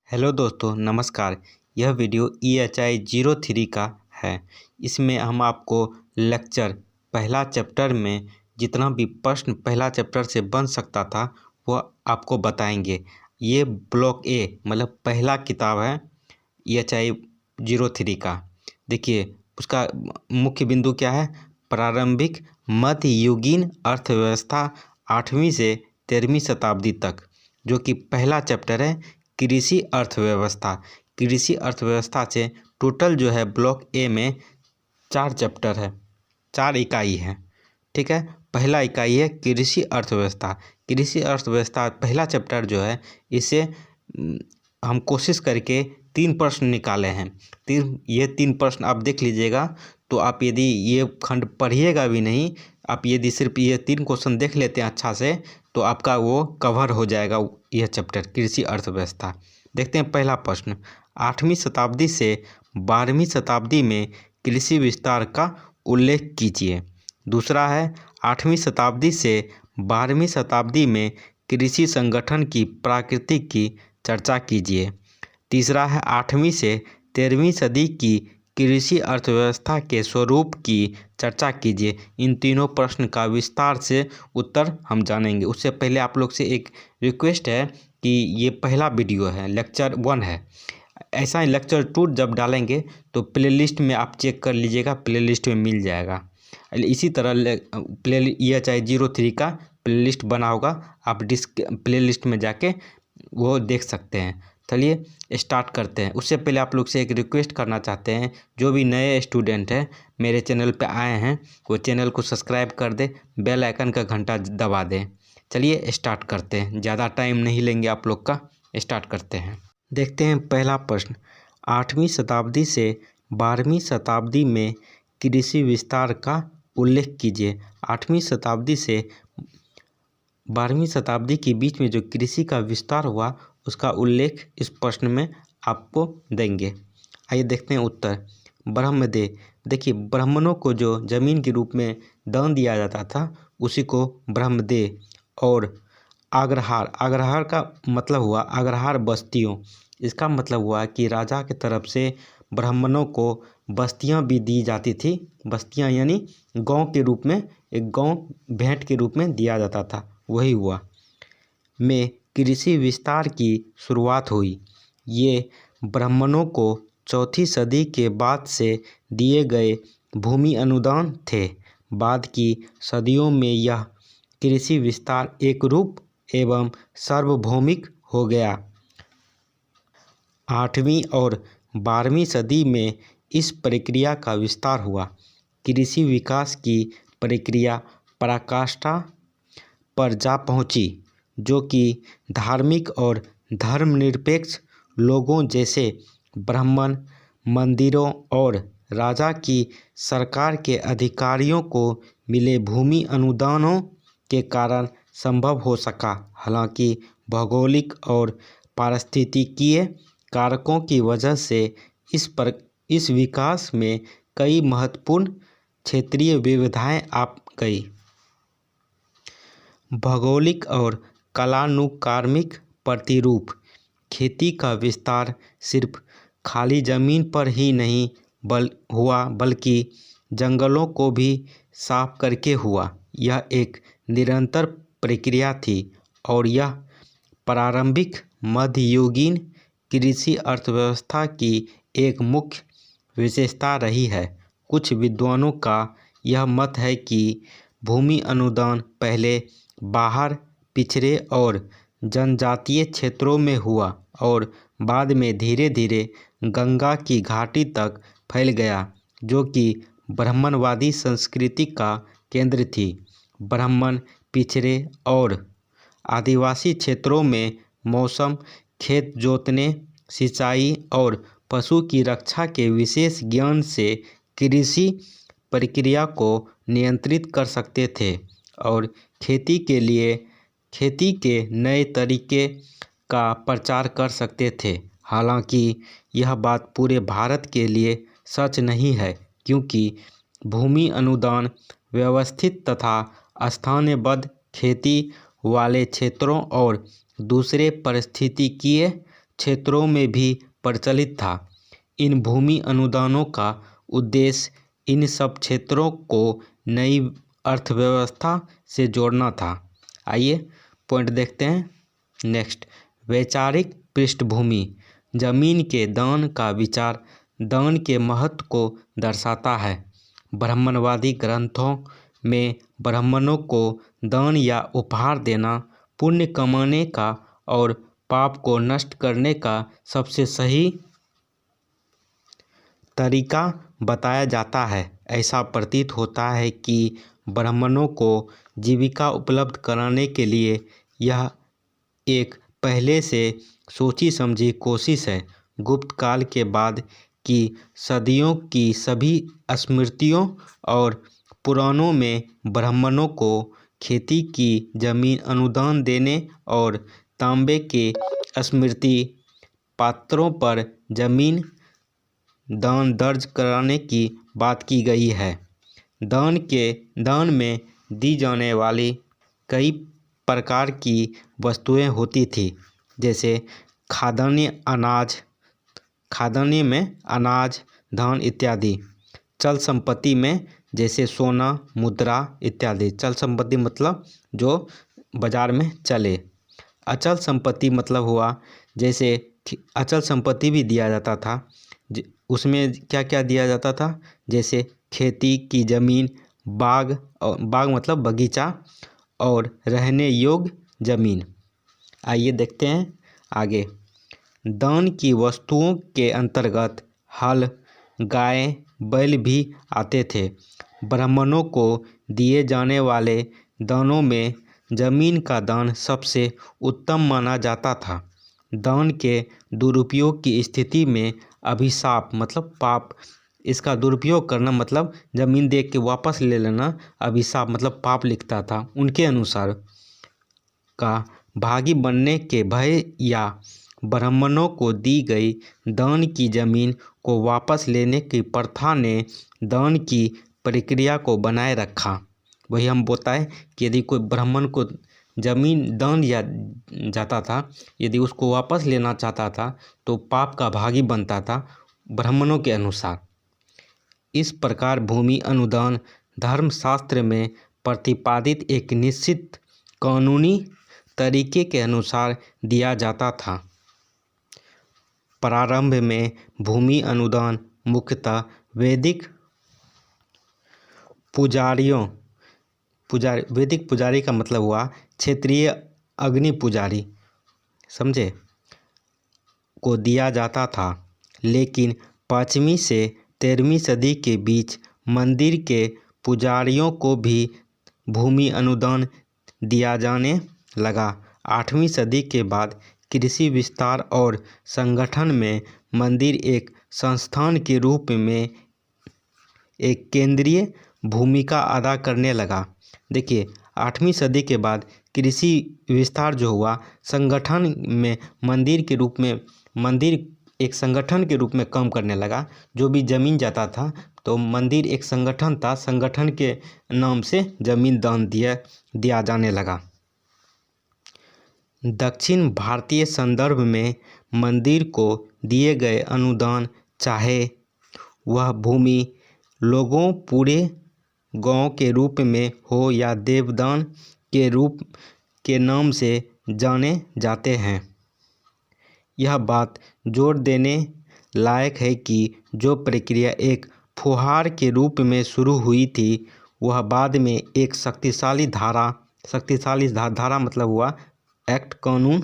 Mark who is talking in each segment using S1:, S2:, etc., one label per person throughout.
S1: Hello दोस्तों, नमस्कार। यह वीडियो EHI 03 का है। इसमें हम आपको लेक्चर पहला चैप्टर में जितना भी प्रश्न पहला चैप्टर से बन सकता था वो आपको बताएंगे। ये ब्लॉक ए मतलब पहला किताब है EHI 03 का। देखिए उसका मुख्य बिंदु क्या है। प्रारंभिक मध्ययुगीन अर्थव्यवस्था 8वीं से 13वीं शताब्दी तक, जो कि पहला चैप्टर है। कृषि अर्थव्यवस्था। कृषि अर्थव्यवस्था से टोटल जो है ब्लॉक ए में 4 चैप्टर है, 4 इकाई है। ठीक है, पहला इकाई है कृषि अर्थव्यवस्था। कृषि अर्थव्यवस्था पहला चैप्टर जो है, इसे हम कोशिश करके 3 प्रश्न निकाले हैं। ये 3 प्रश्न आप देख लीजिएगा। तो आप यदि ये खंड पढ़िएगा भी नहीं, आप यदि सिर्फ ये 3 क्वेश्चन देख लेते हैं अच्छा से, तो आपका वो कवर हो जाएगा यह चैप्टर कृषि अर्थव्यवस्था। देखते हैं पहला प्रश्न। 8वीं शताब्दी से 12वीं शताब्दी में कृषि विस्तार का उल्लेख कीजिए। दूसरा है 8वीं शताब्दी से 12वीं शताब्दी में कृषि संगठन की प्रकृति की चर्चा कीजिए। तीसरा है 8वीं से 13वीं सदी की कृषि अर्थव्यवस्था के स्वरूप की चर्चा कीजिए। इन तीनों प्रश्न का विस्तार से उत्तर हम जानेंगे। उससे पहले आप लोग से एक रिक्वेस्ट है कि ये पहला वीडियो है, लेक्चर 1 है। ऐसा ही लेक्चर 2 जब डालेंगे तो प्लेलिस्ट में आप चेक कर लीजिएगा, प्लेलिस्ट में मिल जाएगा। इसी तरह EHI 03 का प्लेलिस्ट बना होगा, आप प्लेलिस्ट में जाके वो देख सकते हैं। चलिए स्टार्ट करते हैं। उससे पहले आप लोग से एक रिक्वेस्ट करना चाहते हैं, जो भी नए स्टूडेंट हैं मेरे चैनल पे आए हैं वो चैनल को सब्सक्राइब कर दें, बेल आइकन का घंटा दबा दें। चलिए स्टार्ट करते हैं, ज़्यादा टाइम नहीं लेंगे आप लोग का, स्टार्ट करते हैं। देखते हैं पहला प्रश्न। 8वीं शताब्दी से 12वीं शताब्दी में कृषि विस्तार का उल्लेख कीजिए। 8वीं शताब्दी से 12वीं शताब्दी के बीच में जो कृषि का विस्तार हुआ उसका उल्लेख इस प्रश्न में आपको देंगे। आइए देखते हैं उत्तर। ब्रह्मदेव। देखिए ब्राह्मणों को जो जमीन के रूप में दान दिया जाता था उसी को ब्रह्मदेव। और अग्रहार, अग्रहार का मतलब हुआ अग्रहार बस्तियों। इसका मतलब हुआ कि राजा की तरफ से ब्राह्मणों को बस्तियां भी दी जाती थी। बस्तियां यानी गांव के रूप में, एक गांव भेंट के रूप में दिया जाता था, वही हुआ। में कृषि विस्तार की शुरुआत हुई। ये ब्राह्मणों को 4वीं सदी के बाद से दिए गए भूमि अनुदान थे। बाद की सदियों में यह कृषि विस्तार एकरूप एवं सार्वभौमिक हो गया। 8वीं और 12वीं सदी में इस प्रक्रिया का विस्तार हुआ। कृषि विकास की प्रक्रिया पराकाष्ठा पर जा पहुंची, जो कि धार्मिक और धर्मनिरपेक्ष लोगों जैसे ब्राह्मण, मंदिरों और राजा की सरकार के अधिकारियों को मिले भूमि अनुदानों के कारण संभव हो सका। हालांकि भौगोलिक और पारिस्थितिकीय कारकों की वजह से इस विकास में कई महत्वपूर्ण क्षेत्रीय विविधताएं आ गई। भौगोलिक और कालानुक्रमिक प्रतिरूप। खेती का विस्तार सिर्फ खाली ज़मीन पर ही नहीं हुआ, बल्कि जंगलों को भी साफ करके हुआ। यह एक निरंतर प्रक्रिया थी और यह प्रारंभिक मध्ययुगीन कृषि अर्थव्यवस्था की एक मुख्य विशेषता रही है। कुछ विद्वानों का यह मत है कि भूमि अनुदान पहले बाहर पिछड़े और जनजातीय क्षेत्रों में हुआ और बाद में धीरे धीरे गंगा की घाटी तक फैल गया, जो कि ब्राह्मणवादी संस्कृति का केंद्र थी। ब्राह्मण पिछड़े और आदिवासी क्षेत्रों में मौसम, खेत जोतने, सिंचाई और पशु की रक्षा के विशेष ज्ञान से कृषि प्रक्रिया को नियंत्रित कर सकते थे और खेती के नए तरीके का प्रचार कर सकते थे। हालांकि यह बात पूरे भारत के लिए सच नहीं है, क्योंकि भूमि अनुदान व्यवस्थित तथा स्थानीयबद्ध खेती वाले क्षेत्रों और दूसरे पारिस्थितिकीय क्षेत्रों में भी प्रचलित था। इन भूमि अनुदानों का उद्देश्य इन सब क्षेत्रों को नई अर्थव्यवस्था से जोड़ना था। आइए पॉइंट देखते हैं। नेक्स्ट, वैचारिक पृष्ठभूमि। जमीन के दान का विचार दान के महत्व को दर्शाता है। ब्राह्मणवादी ग्रंथों में ब्राह्मणों को दान या उपहार देना पुण्य कमाने का और पाप को नष्ट करने का सबसे सही तरीका बताया जाता है। ऐसा प्रतीत होता है कि ब्राह्मणों को जीविका उपलब्ध कराने के लिए यह एक पहले से सोची समझी कोशिश है। गुप्त काल के बाद की सदियों की सभी स्मृतियों और पुराणों में ब्राह्मणों को खेती की जमीन अनुदान देने और तांबे के स्मृति पात्रों पर जमीन दान दर्ज कराने की बात की गई है। दान में दी जाने वाली कई प्रकार की वस्तुएं होती थी, जैसे खादानी में अनाज, धान इत्यादि। चल संपत्ति में जैसे सोना, मुद्रा इत्यादि। चल संपत्ति मतलब जो बाजार में चले। अचल संपत्ति मतलब हुआ जैसे अचल संपत्ति भी दिया जाता था। उसमें क्या क्या दिया जाता था, जैसे खेती की ज़मीन, बाग मतलब बगीचा और रहने योग्य ज़मीन। आइए देखते हैं आगे। दान की वस्तुओं के अंतर्गत हल, गाय, बैल भी आते थे। ब्राह्मणों को दिए जाने वाले दानों में जमीन का दान सबसे उत्तम माना जाता था। दान के दुरुपयोग की स्थिति में अभिशाप मतलब पाप, इसका दुरुपयोग करना मतलब जमीन दे के वापस ले लेना, अभिशाप मतलब पाप लिखता था। उनके अनुसार का भागी बनने के भय या ब्राह्मणों को दी गई दान की जमीन को वापस लेने की प्रथा ने दान की प्रक्रिया को बनाए रखा। वही हम बताएं कि यदि कोई ब्राह्मण को जमीन दान दिया जाता था, यदि उसको वापस लेना चाहता था तो पाप का भागी बनता था ब्राह्मणों के अनुसार। इस प्रकार भूमि अनुदान धर्मशास्त्र में प्रतिपादित एक निश्चित कानूनी तरीके के अनुसार दिया जाता था। प्रारंभ में भूमि अनुदान मुख्यतः वैदिक पुजारी का मतलब हुआ क्षेत्रीय अग्नि पुजारी, समझे, को दिया जाता था। लेकिन 5वीं से 13वीं सदी के बीच मंदिर के पुजारियों को भी भूमि अनुदान दिया जाने लगा। 8वीं सदी के बाद कृषि विस्तार और संगठन में मंदिर एक संस्थान के रूप में एक केंद्रीय भूमिका अदा करने लगा। देखिए, 8वीं सदी के बाद कृषि विस्तार जो हुआ, संगठन में मंदिर एक संगठन के रूप में काम करने लगा। जो भी जमीन जाता था तो मंदिर एक संगठन था, संगठन के नाम से जमीन दान दिया जाने लगा। दक्षिण भारतीय संदर्भ में मंदिर को दिए गए अनुदान, चाहे वह भूमि लोगों पूरे गांव के रूप में हो या देवदान के रूप के नाम से जाने जाते हैं। यह बात जोर देने लायक है कि जो प्रक्रिया एक फुहार के रूप में शुरू हुई थी, वह बाद में एक शक्तिशाली धारा मतलब हुआ एक्ट, कानून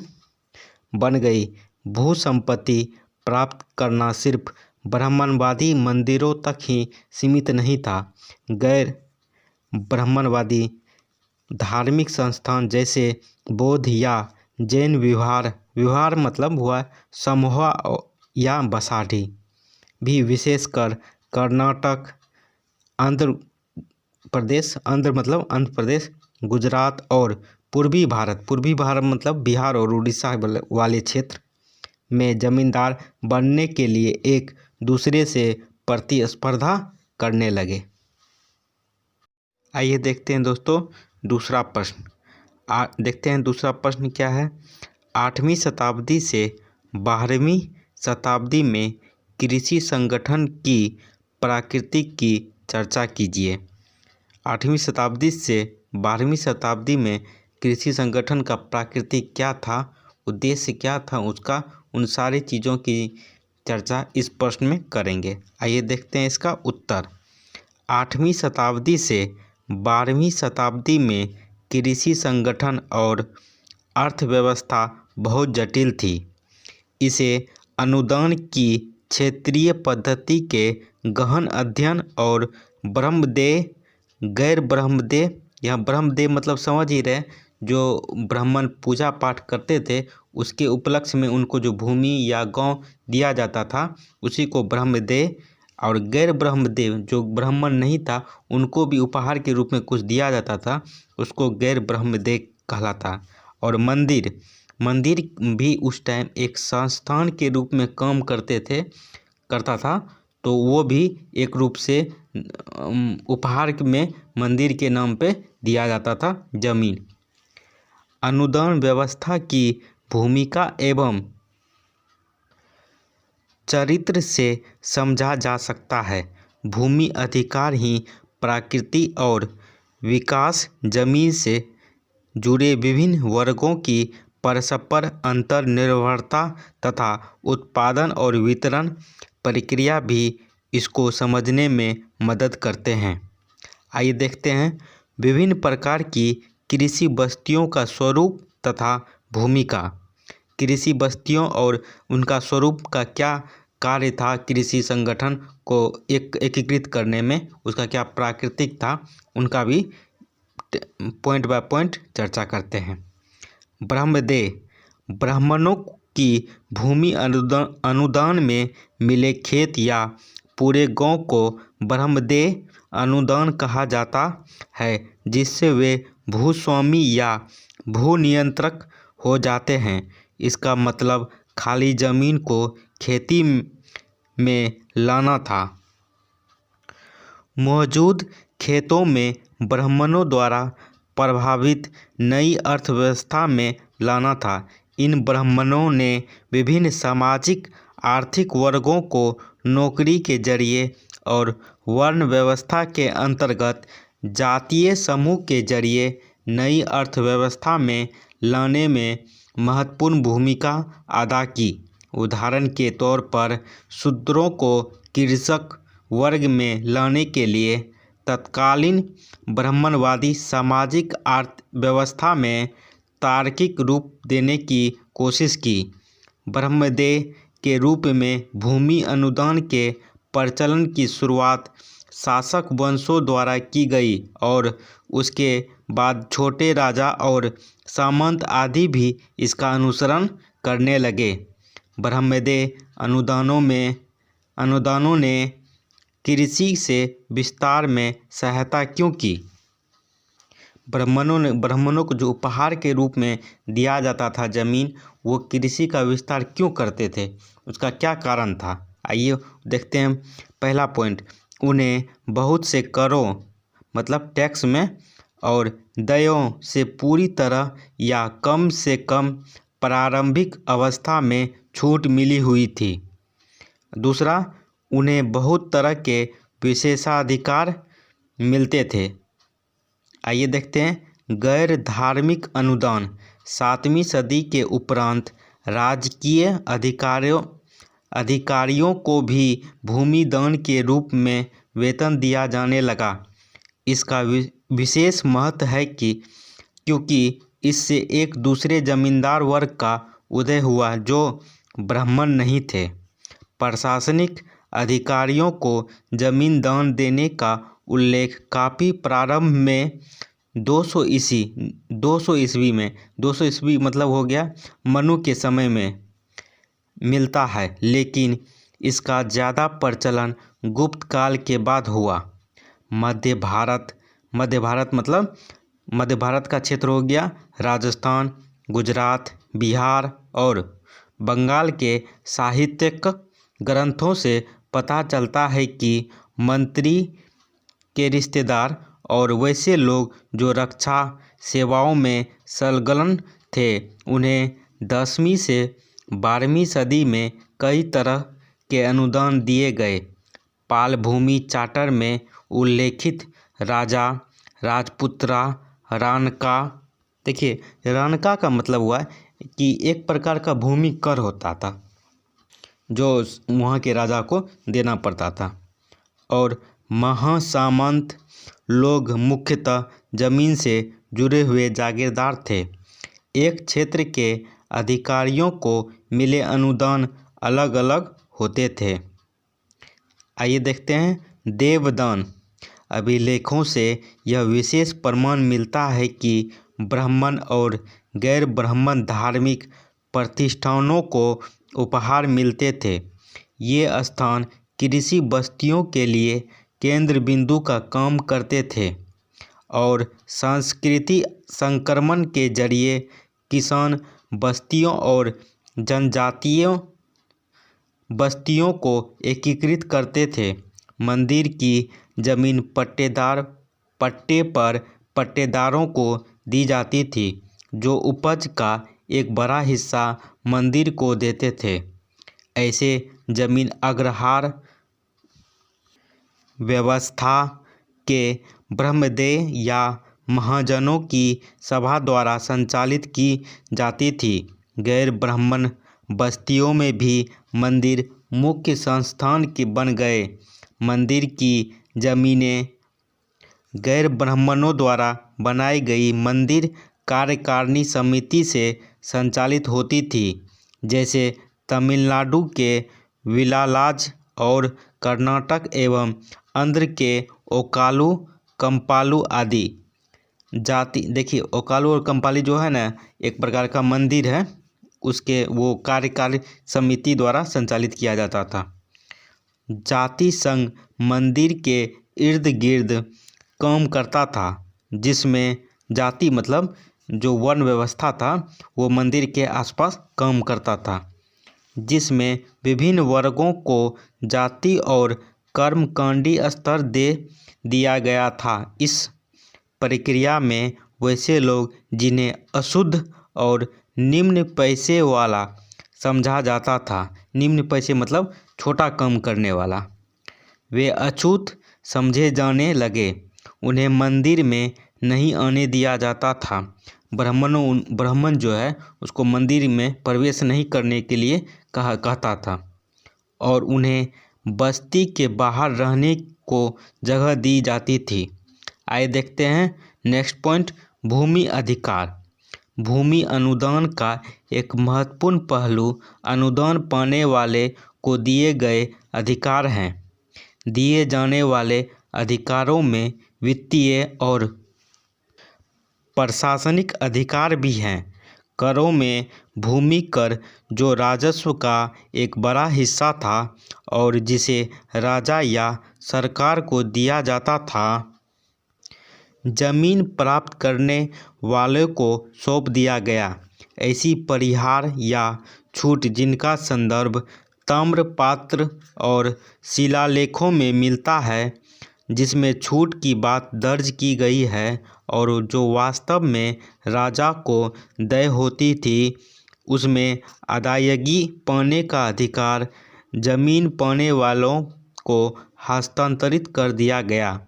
S1: बन गई। भू संपत्ति प्राप्त करना सिर्फ ब्राह्मणवादी मंदिरों तक ही सीमित नहीं था। गैर ब्राह्मणवादी धार्मिक संस्थान जैसे बौद्ध या जैन विहार मतलब हुआ समूह या बसाढ़ी भी, विशेषकर कर्नाटक, आंध्र प्रदेश गुजरात और पूर्वी भारत मतलब बिहार और उड़ीसा वाले क्षेत्र में जमींदार बनने के लिए एक दूसरे से प्रतिस्पर्धा करने लगे। आइए देखते हैं दोस्तों दूसरा प्रश्न। देखते हैं दूसरा प्रश्न क्या है। 8वीं शताब्दी से 12वीं शताब्दी में कृषि संगठन की प्रकृति की चर्चा कीजिए। 8वीं शताब्दी से 12वीं शताब्दी में कृषि संगठन का प्रकृति क्या था, उद्देश्य क्या था उसका, उन सारी चीज़ों की चर्चा इस प्रश्न में करेंगे। आइए देखते हैं इसका उत्तर। 8वीं शताब्दी से 12वीं शताब्दी में कृषि संगठन और अर्थव्यवस्था बहुत जटिल थी। इसे अनुदान की क्षेत्रीय पद्धति के गहन अध्ययन और ब्रह्मदेय, गैर ब्रह्मदेय, यह ब्रह्मदेय मतलब समझ ही रहे, जो ब्राह्मण पूजा पाठ करते थे उसके उपलक्ष्य में उनको जो भूमि या गांव दिया जाता था उसी को ब्रह्मदेय, और गैर ब्रह्मदेव जो ब्राह्मण नहीं था उनको भी उपहार के रूप में कुछ दिया जाता था, उसको गैर ब्रह्मदेय कहलाता। और मंदिर भी उस टाइम एक संस्थान के रूप में काम करता था, तो वो भी एक रूप से उपहार में मंदिर के नाम पे दिया जाता था जमीन। अनुदान व्यवस्था की भूमिका एवं चरित्र से समझा जा सकता है। भूमि अधिकार ही प्रकृति और विकास, जमीन से जुड़े विभिन्न वर्गों की परस्पर अंतर्निर्भरता तथा उत्पादन और वितरण प्रक्रिया भी इसको समझने में मदद करते हैं। आइए देखते हैं विभिन्न प्रकार की कृषि बस्तियों का स्वरूप तथा भूमिका। कृषि बस्तियों और उनका स्वरूप का क्या कार्य था, कृषि संगठन को एकीकृत करने में उसका क्या प्राकृतिक था, उनका भी पॉइंट बाय पॉइंट चर्चा करते हैं। ब्रह्मदेय, ब्राह्मणों की भूमि अनुदान में मिले खेत या पूरे गांव को ब्रह्मदेय अनुदान कहा जाता है, जिससे वे भूस्वामी या भू नियंत्रक हो जाते हैं। इसका मतलब खाली जमीन को खेती में लाना था, मौजूद खेतों में ब्राह्मणों द्वारा प्रभावित नई अर्थव्यवस्था में लाना था। इन ब्राह्मणों ने विभिन्न सामाजिक आर्थिक वर्गों को नौकरी के जरिए और वर्ण व्यवस्था के अंतर्गत जातीय समूह के जरिए नई अर्थव्यवस्था में लाने में महत्वपूर्ण भूमिका अदा की। उदाहरण के तौर पर शूद्रों को कृषक वर्ग में लाने के लिए तत्कालीन ब्राह्मणवादी सामाजिक व्यवस्था में तार्किक रूप देने की कोशिश की। ब्रह्मदेय के रूप में भूमि अनुदान के प्रचलन की शुरुआत शासक वंशों द्वारा की गई और उसके बाद छोटे राजा और सामंत आदि भी इसका अनुसरण करने लगे। ब्रह्मदेय अनुदानों ने कृषि से विस्तार में सहायता क्यों की? ब्राह्मणों को जो उपहार के रूप में दिया जाता था जमीन, वो कृषि का विस्तार क्यों करते थे, उसका क्या कारण था? आइए देखते हैं। पहला पॉइंट, उन्हें बहुत से करों मतलब टैक्स में और दयों से पूरी तरह या कम से कम प्रारंभिक अवस्था में छूट मिली हुई थी। दूसरा, उन्हें बहुत तरह के विशेषाधिकार मिलते थे। आइए देखते हैं गैर धार्मिक अनुदान। 7वीं सदी के उपरांत राजकीय अधिकारियों को भी भूमि दान के रूप में वेतन दिया जाने लगा। इसका विशेष महत्व है क्योंकि इससे एक दूसरे जमींदार वर्ग का उदय हुआ जो ब्राह्मण नहीं थे। प्रशासनिक अधिकारियों को जमीन दान देने का उल्लेख काफ़ी प्रारंभ में 200 ईस्वी मतलब हो गया मनु के समय में मिलता है, लेकिन इसका ज़्यादा प्रचलन गुप्त काल के बाद हुआ। मध्य भारत मतलब मध्य भारत का क्षेत्र हो गया राजस्थान, गुजरात, बिहार और बंगाल के साहित्यिक ग्रंथों से पता चलता है कि मंत्री के रिश्तेदार और वैसे लोग जो रक्षा सेवाओं में संलग्न थे, उन्हें 10वीं से 12वीं सदी में कई तरह के अनुदान दिए गए। पाल भूमि चार्टर में उल्लेखित राजा, राजपुत्रा, रानका। देखिए, रानका का मतलब हुआ कि एक प्रकार का भूमि कर होता था जो वहाँ के राजा को देना पड़ता था। और महासामंत लोग मुख्यतः जमीन से जुड़े हुए जागीरदार थे। एक क्षेत्र के अधिकारियों को मिले अनुदान अलग अलग होते थे। आइए देखते हैं देवदान। अभिलेखों से यह विशेष प्रमाण मिलता है कि ब्राह्मण और गैर ब्राह्मण धार्मिक प्रतिष्ठानों को उपहार मिलते थे। ये स्थान कृषि बस्तियों के लिए केंद्र बिंदु का काम करते थे और सांस्कृतिक संक्रमण के जरिए किसान बस्तियों और जनजातीय बस्तियों को एकीकृत करते थे। मंदिर की जमीन पट्टे पर पट्टेदारों को दी जाती थी, जो उपज का एक बड़ा हिस्सा मंदिर को देते थे। ऐसे जमीन अग्रहार व्यवस्था के ब्रह्मदेव या महाजनों की सभा द्वारा संचालित की जाती थी। गैर ब्राह्मण बस्तियों में भी मंदिर मुख्य संस्थान के बन गए। मंदिर की जमीनें गैर ब्राह्मणों द्वारा बनाई गई मंदिर कार्यकारिणी समिति से संचालित होती थी, जैसे तमिलनाडु के विलालाज और कर्नाटक एवं आंध्र के ओकालू कंपालू आदि। जाति देखिए, ओकालू और कंपाली जो है ना, एक प्रकार का मंदिर है, उसके वो कार्यकारिणी समिति द्वारा संचालित किया जाता था। जाति संघ मंदिर के इर्द गिर्द काम करता था, जिसमें जाति मतलब जो वर्ण व्यवस्था था वो मंदिर के आसपास काम करता था, जिसमें विभिन्न वर्गों को जाति और कर्मकांडी स्तर दे दिया गया था। इस प्रक्रिया में वैसे लोग जिन्हें अशुद्ध और निम्न पैसे वाला समझा जाता था, निम्न पैसे मतलब छोटा काम करने वाला, वे अछूत समझे जाने लगे। उन्हें मंदिर में नहीं आने दिया जाता था। ब्राह्मण जो है उसको मंदिर में प्रवेश नहीं करने के लिए कहता था और उन्हें बस्ती के बाहर रहने को जगह दी जाती थी। आइए देखते हैं नेक्स्ट पॉइंट, भूमि अधिकार। भूमि अनुदान का एक महत्वपूर्ण पहलू अनुदान पाने वाले को दिए गए अधिकार हैं। दिए जाने वाले अधिकारों में वित्तीय और प्रशासनिक अधिकार भी हैं। करों में भूमि कर, जो राजस्व का एक बड़ा हिस्सा था और जिसे राजा या सरकार को दिया जाता था, जमीन प्राप्त करने वाले को सौंप दिया गया। ऐसी परिहार या छूट जिनका संदर्भ ताम्रपत्र और शिलालेखों में मिलता है, जिसमें छूट की बात दर्ज की गई है और जो वास्तव में राजा को देय होती थी, उसमें अदायगी पाने का अधिकार जमीन पाने वालों को हस्तांतरित कर दिया गया।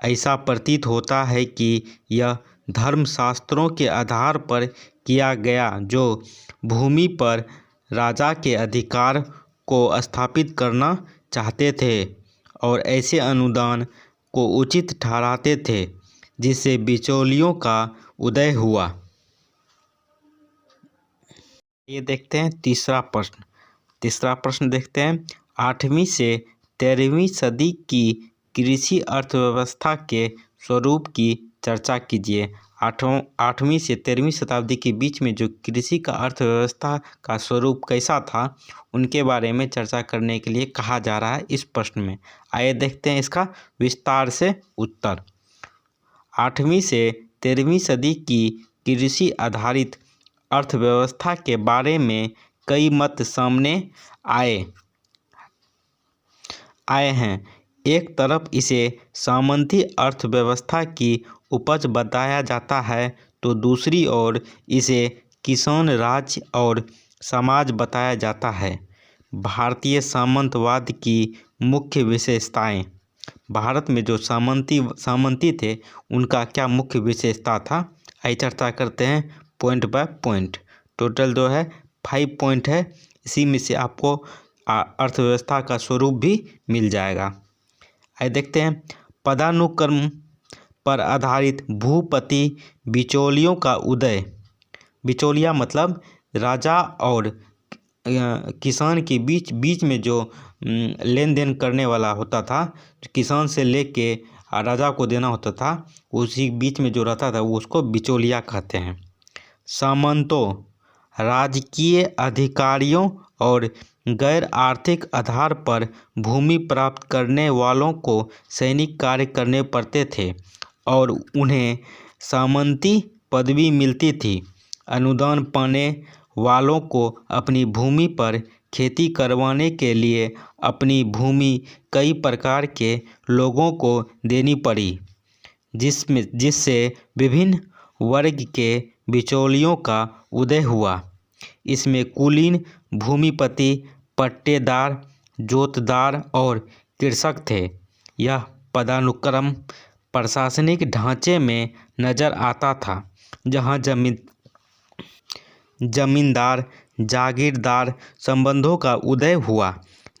S1: ऐसा प्रतीत होता है कि यह धर्मशास्त्रों के आधार पर किया गया, जो भूमि पर राजा के अधिकार को स्थापित करना चाहते थे और ऐसे अनुदान को उचित ठहराते थे, जिससे बिचौलियों का उदय हुआ। ये देखते हैं तीसरा प्रश्न देखते हैं। 8वीं से 13वीं सदी की कृषि अर्थव्यवस्था के स्वरूप की चर्चा कीजिए। 8वीं से 13वीं शताब्दी के बीच में जो कृषि का अर्थव्यवस्था का स्वरूप कैसा था, उनके बारे में चर्चा करने के लिए कहा जा रहा है इस प्रश्न में। आइए देखते हैं इसका विस्तार से उत्तर। 8वीं से 13वीं सदी की कृषि आधारित अर्थव्यवस्था के बारे में कई मत सामने आए हैं। एक तरफ इसे सामंती अर्थव्यवस्था की उपज बताया जाता है, तो दूसरी ओर इसे किसान राज्य और समाज बताया जाता है। भारतीय सामंतवाद की मुख्य विशेषताएं। भारत में जो सामंती थे उनका क्या मुख्य विशेषता था, आइए चर्चा करते हैं पॉइंट बाय पॉइंट। टोटल जो है 5 पॉइंट है, इसी में से आपको अर्थव्यवस्था का स्वरूप भी मिल जाएगा। आइए देखते हैं। पदानुक्रम पर आधारित भूपति बिचौलियों का उदय। बिचौलिया मतलब राजा और किसान के बीच में जो लेन देन करने वाला होता था, किसान से लेके राजा को देना होता था, उसी बीच में जो रहता था वो उसको बिचौलिया कहते हैं। सामंतों राजकीय अधिकारियों और गैर आर्थिक आधार पर भूमि प्राप्त करने वालों को सैनिक कार्य करने पड़ते थे और उन्हें सामंती पदवी मिलती थी। अनुदान पाने वालों को अपनी भूमि पर खेती करवाने के लिए अपनी भूमि कई प्रकार के लोगों को देनी पड़ी, जिससे विभिन्न वर्ग के बिचौलियों का उदय हुआ। इसमें कुलीन, भूमिपति, पट्टेदार, जोतदार और कृषक थे। यह पदानुक्रम प्रशासनिक ढांचे में नजर आता था, जहां जमींदार जागीरदार संबंधों का उदय हुआ।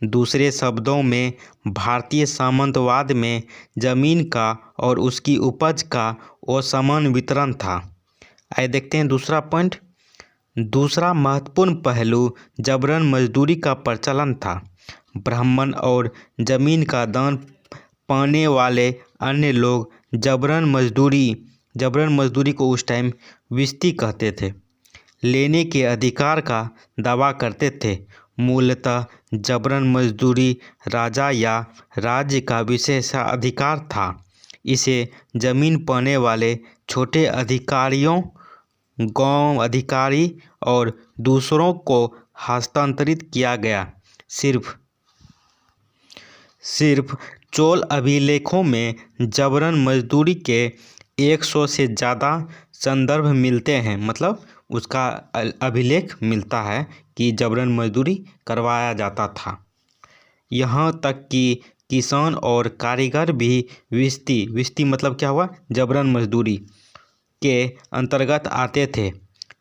S1: दूसरे शब्दों में भारतीय सामंतवाद में जमीन का और उसकी उपज का असमान वितरण था। आइए देखते हैं दूसरा पॉइंट। दूसरा महत्वपूर्ण पहलू जबरन मजदूरी का प्रचलन था। ब्राह्मण और जमीन का दान पाने वाले अन्य लोग जबरन मजदूरी को उस टाइम विस्ती कहते थे, लेने के अधिकार का दावा करते थे। मूलतः जबरन मजदूरी राजा या राज्य का विशेषाधिकार था। इसे जमीन पाने वाले छोटे अधिकारियों, गांव अधिकारी और दूसरों को हस्तांतरित किया गया। सिर्फ चोल अभिलेखों में जबरन मजदूरी के 100 से ज़्यादा संदर्भ मिलते हैं, मतलब उसका अभिलेख मिलता है कि जबरन मजदूरी करवाया जाता था। यहाँ तक कि किसान और कारीगर भी विस्ती मतलब क्या हुआ, जबरन मजदूरी के अंतर्गत आते थे।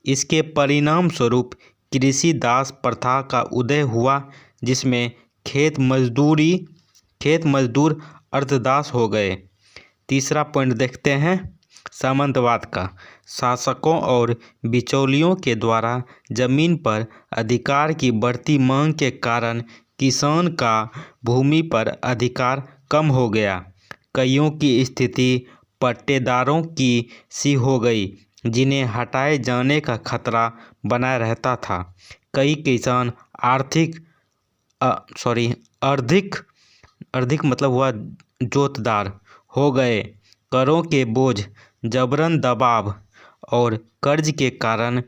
S1: इसके परिणाम स्वरूप कृषि दास प्रथा का उदय हुआ, जिसमें खेत मजदूर अर्धदास हो गए। तीसरा पॉइंट देखते हैं सामंतवाद का। शासकों और बिचौलियों के द्वारा जमीन पर अधिकार की बढ़ती मांग के कारण किसान का भूमि पर अधिकार कम हो गया। कईयों की स्थिति पट्टेदारों की सी हो गई, जिन्हें हटाए जाने का खतरा बना रहता था। कई किसान अर्धिक मतलब हुआ जोतदार हो गए। करों के बोझ, जबरन दबाव और कर्ज के कारण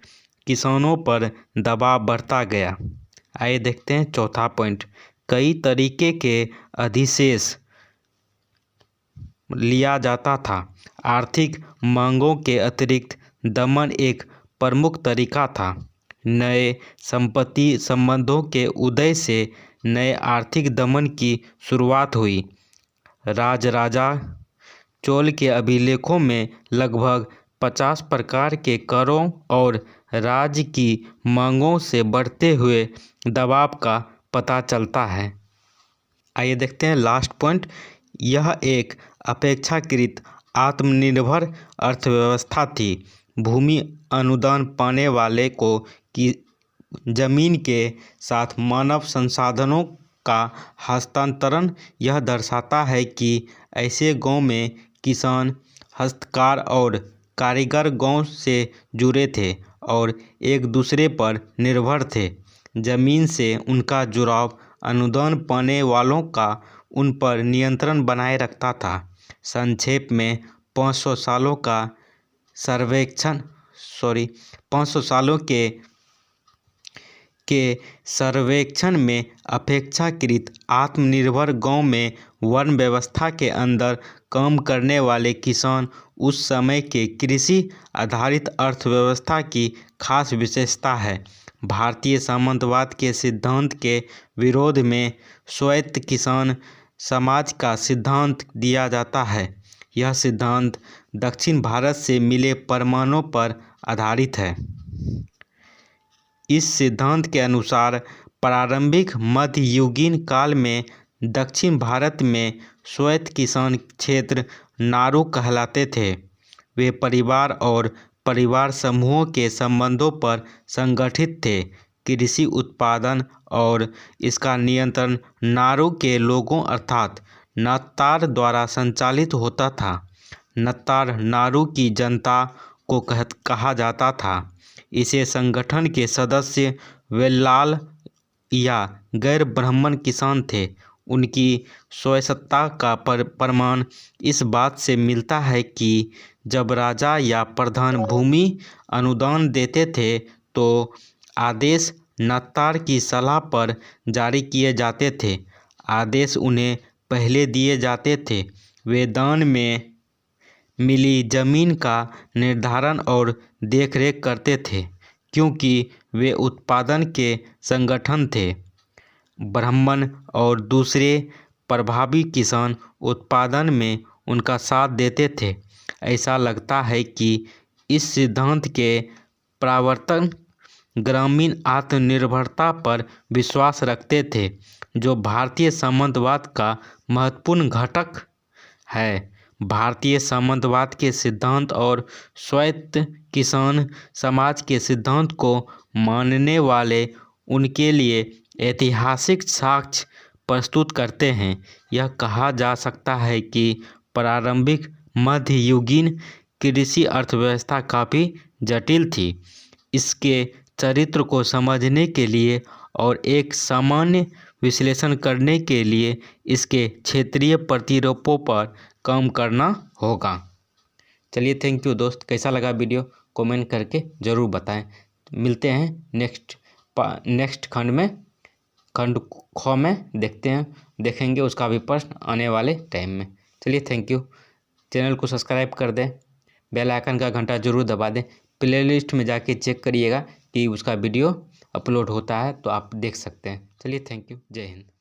S1: किसानों पर दबाव बढ़ता गया। आइए देखते हैं चौथा पॉइंट। कई तरीके के अधिशेष लिया जाता था। आर्थिक मांगों के अतिरिक्त दमन एक प्रमुख तरीका था। नए संपत्ति संबंधों के उदय से नए आर्थिक दमन की शुरुआत हुई। राजा चोल के अभिलेखों में लगभग 50 प्रकार के करों और राज्य की मांगों से बढ़ते हुए दबाव का पता चलता है। आइए देखते हैं लास्ट पॉइंट। यह एक अपेक्षाकृत आत्मनिर्भर अर्थव्यवस्था थी। भूमि अनुदान पाने वाले को की जमीन के साथ मानव संसाधनों का हस्तांतरण यह दर्शाता है कि ऐसे गांव में किसान, हस्तकार और कारीगर गांव से जुड़े थे और एक दूसरे पर निर्भर थे। जमीन से उनका जुड़ाव अनुदान पाने वालों का उन पर नियंत्रण बनाए रखता था। संक्षेप में 500 सालों के सर्वेक्षण में अपेक्षाकृत आत्मनिर्भर गांव में वर्ण व्यवस्था के अंदर काम करने वाले किसान उस समय के कृषि आधारित अर्थव्यवस्था की खास विशेषता है। भारतीय सामंतवाद के सिद्धांत के विरोध में स्वायत्त किसान समाज का सिद्धांत दिया जाता है। यह सिद्धांत दक्षिण भारत से मिले प्रमाणों पर आधारित है। इस सिद्धांत के अनुसार प्रारंभिक मध्ययुगीन काल में दक्षिण भारत में स्वायत्त किसान क्षेत्र नारू कहलाते थे। वे परिवार और परिवार समूहों के संबंधों पर संगठित थे। कृषि उत्पादन और इसका नियंत्रण नारू के लोगों अर्थात नत्तार द्वारा संचालित होता था। नत्तार नारू की जनता को कहा जाता था। इसे संगठन के सदस्य वेल्लाल या गैर ब्राह्मण किसान थे। उनकी स्वायत्तता का प्रमाण इस बात से मिलता है कि जब राजा या प्रधान भूमि अनुदान देते थे तो आदेश नत्तार की सलाह पर जारी किए जाते थे। आदेश उन्हें पहले दिए जाते थे। वे दान में मिली जमीन का निर्धारण और देखरेख करते थे क्योंकि वे उत्पादन के संगठन थे। ब्राह्मण और दूसरे प्रभावी किसान उत्पादन में उनका साथ देते थे। ऐसा लगता है कि इस सिद्धांत के प्रवर्तक ग्रामीण आत्मनिर्भरता पर विश्वास रखते थे, जो भारतीय सामंतवाद का महत्वपूर्ण घटक है। भारतीय सामंतवाद के सिद्धांत और स्वायत्त किसान समाज के सिद्धांत को मानने वाले उनके लिए ऐतिहासिक साक्ष्य प्रस्तुत करते हैं। यह कहा जा सकता है कि प्रारंभिक मध्ययुगीन कृषि अर्थव्यवस्था काफ़ी जटिल थी। इसके चरित्र को समझने के लिए और एक सामान्य विश्लेषण करने के लिए इसके क्षेत्रीय प्रतिरूपों पर काम करना होगा। चलिए, थैंक यू दोस्त। कैसा लगा वीडियो कमेंट करके ज़रूर बताएं। मिलते हैं नेक्स्ट खंड में। खंड ख में देखेंगे उसका भी प्रश्न आने वाले टाइम में। चलिए, थैंक यू। चैनल को सब्सक्राइब कर दें, बेल आइकन का घंटा जरूर दबा दें। प्लेलिस्ट में जाके चेक करिएगा कि उसका वीडियो अपलोड होता है तो आप देख सकते हैं। चलिए, थैंक यू। जय हिंद।